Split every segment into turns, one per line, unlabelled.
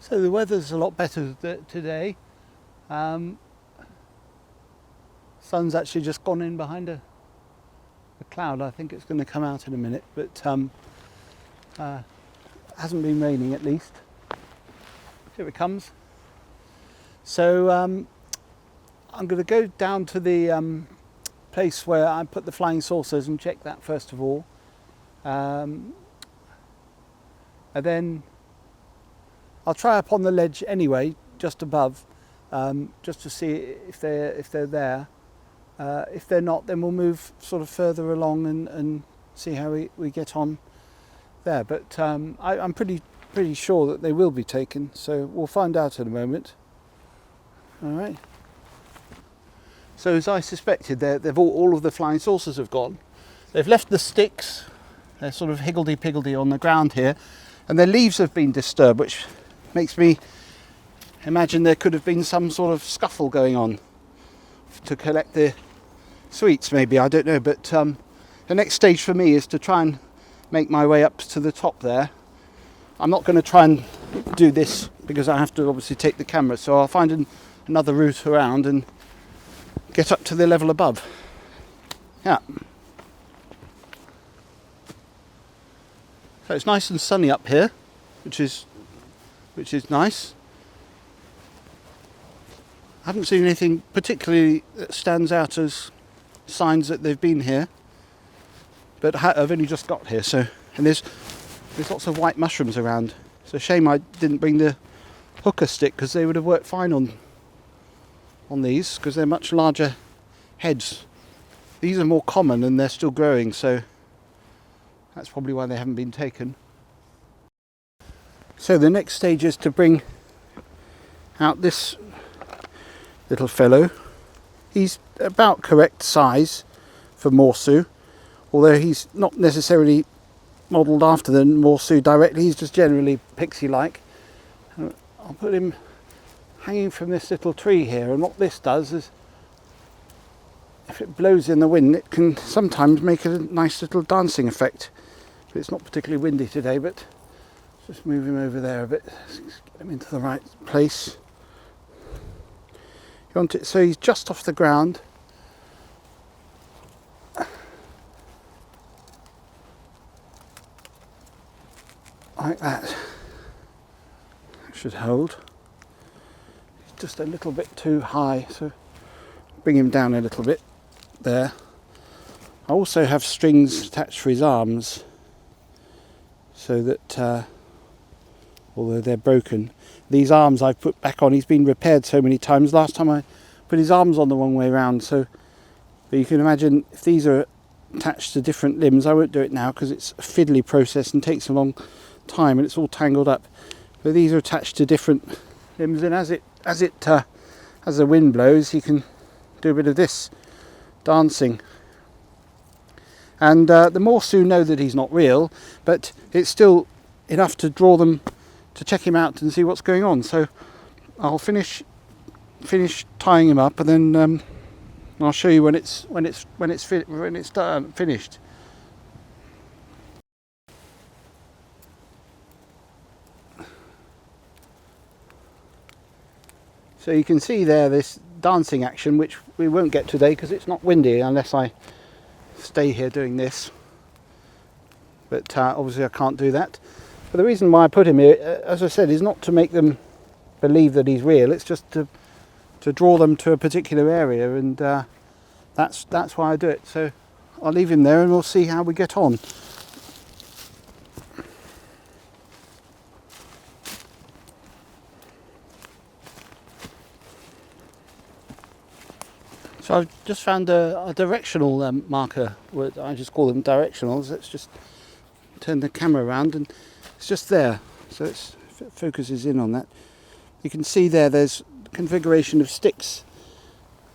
So the weather's a lot better today. Sun's actually just gone in behind a cloud. I think it's going to come out in a minute, but hasn't been raining at least. Here it comes. So I'm going to go down to the place where I put the flying saucers and check that first of all, and then I'll try up on the ledge anyway, just above, just to see if they're there. If they're not, then we'll move sort of further along and see how we get on there. But I'm pretty sure that they will be taken, so we'll find out in a moment. All right. So as I suspected, all of the flying saucers have gone. They've left the sticks. They're sort of higgledy-piggledy on the ground here, and their leaves have been disturbed, which makes me imagine there could have been some sort of scuffle going on to collect the sweets, maybe, I don't know. But the next stage for me is to try and make my way up to the top there. I'm not going to try and do this because I have to obviously take the camera, so I'll find another route around and get up to the level above. Yeah. So it's nice and sunny up here, which is nice. I haven't seen anything particularly that stands out as signs that they've been here, but I've only just got here. So, and there's lots of white mushrooms around. It's a shame I didn't bring the hooker stick, because they would have worked fine on these, because they're much larger heads. These are more common and they're still growing, so that's probably why they haven't been taken. So the next stage is to bring out this little fellow. He's about correct size for Morsu, although he's not necessarily modelled after the Morsu directly. He's just generally Pixie-like. I'll put him hanging from this little tree here, and what this does is, if it blows in the wind, it can sometimes make a nice little dancing effect. But it's not particularly windy today, but just move him over there a bit, get him into the right place. You want it so he's just off the ground. Like that. That should hold. He's just a little bit too high, so bring him down a little bit there. I also have strings attached for his arms, so that although they're broken, these arms I've put back on. He's been repaired so many times. Last time I put his arms on the wrong way around, so but you can imagine if these are attached to different limbs. I won't do it now because it's a fiddly process and takes a long time and it's all tangled up. But these are attached to different limbs, and as the wind blows, he can do a bit of this dancing. And the Morsu know that he's not real, but it's still enough to draw them to check him out and see what's going on. So I'll finish tying him up, and then I'll show you when it's finished. So you can see there this dancing action, which we won't get today because it's not windy unless I stay here doing this. But obviously I can't do that. But the reason why I put him here, as I said, is not to make them believe that he's real. It's just to draw them to a particular area, and that's why I do it. So I'll leave him there and we'll see how we get on. So I've just found a directional marker. I just call them directionals. Let's just turn the camera around, and it's just there. So it focuses in on that. You can see there's configuration of sticks.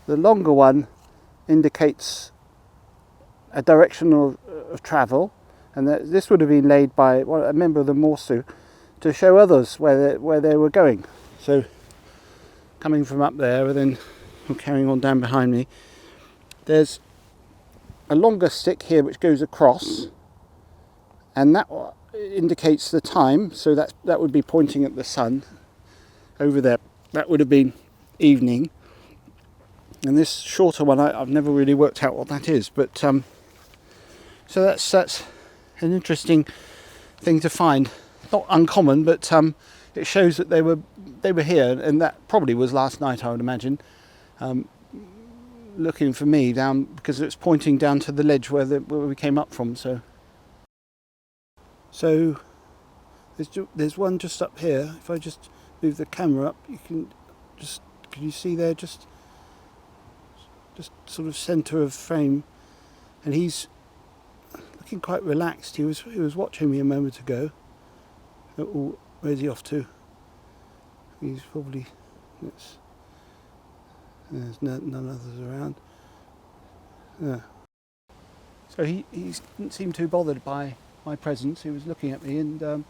The longer one indicates a direction of travel, and this would have been laid by a member of the Morsu to show others where they were going. So coming from up there, and then carrying on down behind me, there's a longer stick here which goes across, and that indicates the time, so that would be pointing at the sun. over there. That would have been evening. And this shorter one, I've never really worked out what that is. But so that's an interesting thing to find. Not uncommon, but it shows that they were here, and that probably was last night, I would imagine. Looking for me down, because it's pointing down to the ledge where we came up from. So there's one just up here. If I just move the camera up, can you see there, just sort of centre of frame, and he's looking quite relaxed. He was watching me a moment ago. Oh, where's he off to? He's probably, there's none others around. Yeah. So he didn't seem too bothered by my presence. He was looking at me, and it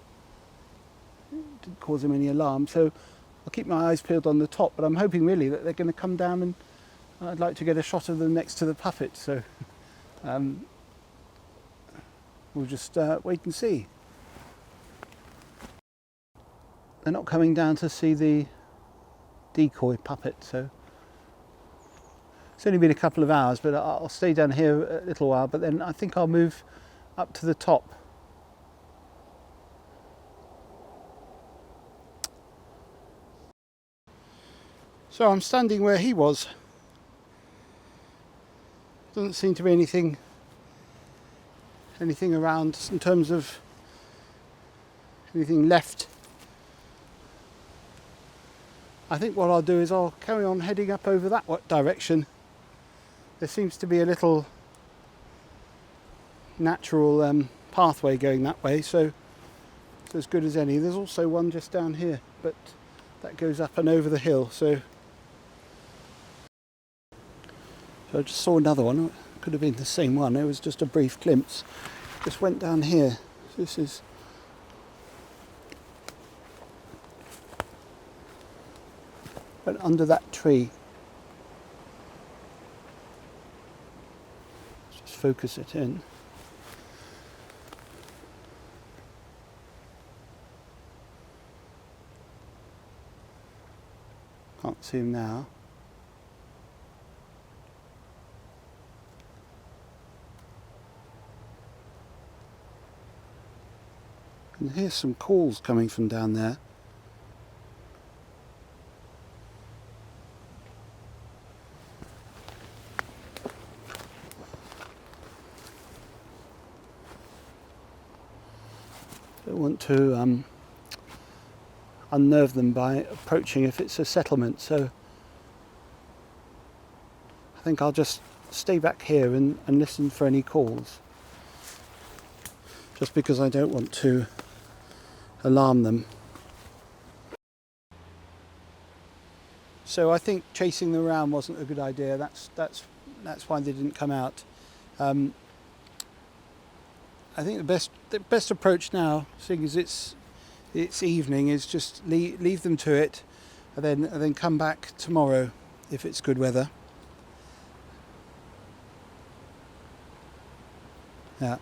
didn't cause him any alarm. So I'll keep my eyes peeled on the top, but I'm hoping really that they're going to come down, and I'd like to get a shot of them next to the puppet. So we'll just wait and see. They're not coming down to see the decoy puppet, so it's only been a couple of hours, but I'll stay down here a little while, but then I think I'll move up to the top. So I'm standing where he was. Doesn't seem to be anything around in terms of anything left. I think what I'll do is I'll carry on heading up over that direction. There seems to be a little natural pathway going that way, so it's as good as any. There's also one just down here, but that goes up and over the hill. So I just saw another one. It could have been the same one. It was just a brief glimpse. Just went down here. This is but under that tree. Let's just focus it in. Can't see him now. And here's some calls coming from down there. Don't want to unnerve them by approaching if it's a settlement, so I think I'll just stay back here and listen for any calls, just because I don't want to alarm them. So I think chasing them around wasn't a good idea. That's why they didn't come out. I think the best approach now, seeing as it's evening, is just leave them to it, and then come back tomorrow if it's good weather. Yeah.